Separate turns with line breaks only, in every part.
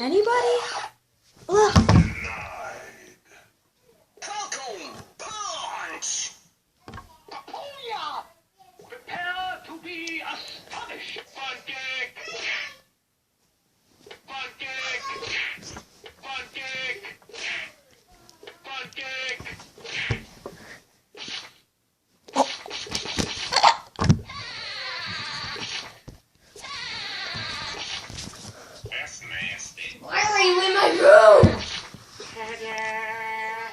Anybody? Ugh.
Falcon punch! Papuya! Prepare to be astonished. Fun cake! Fun cake! Fun cake! Fun cake! That's nasty.
Why are you in my room?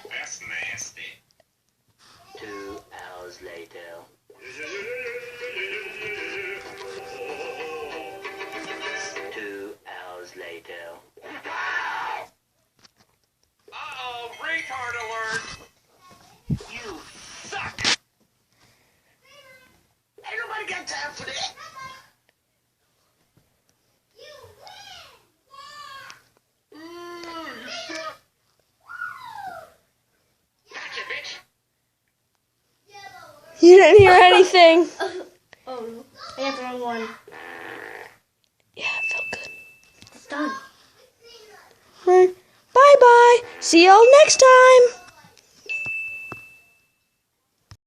That's nasty.
2 hours later. 2 hours later.
Uh-oh, retard alert! You suck! Ain't nobody got time for that! You suck! Gotcha, bitch!
You didn't hear anything.
Oh no. I got the wrong one.
Yeah, it felt good.
It's done.
Bye-bye. See y'all next time.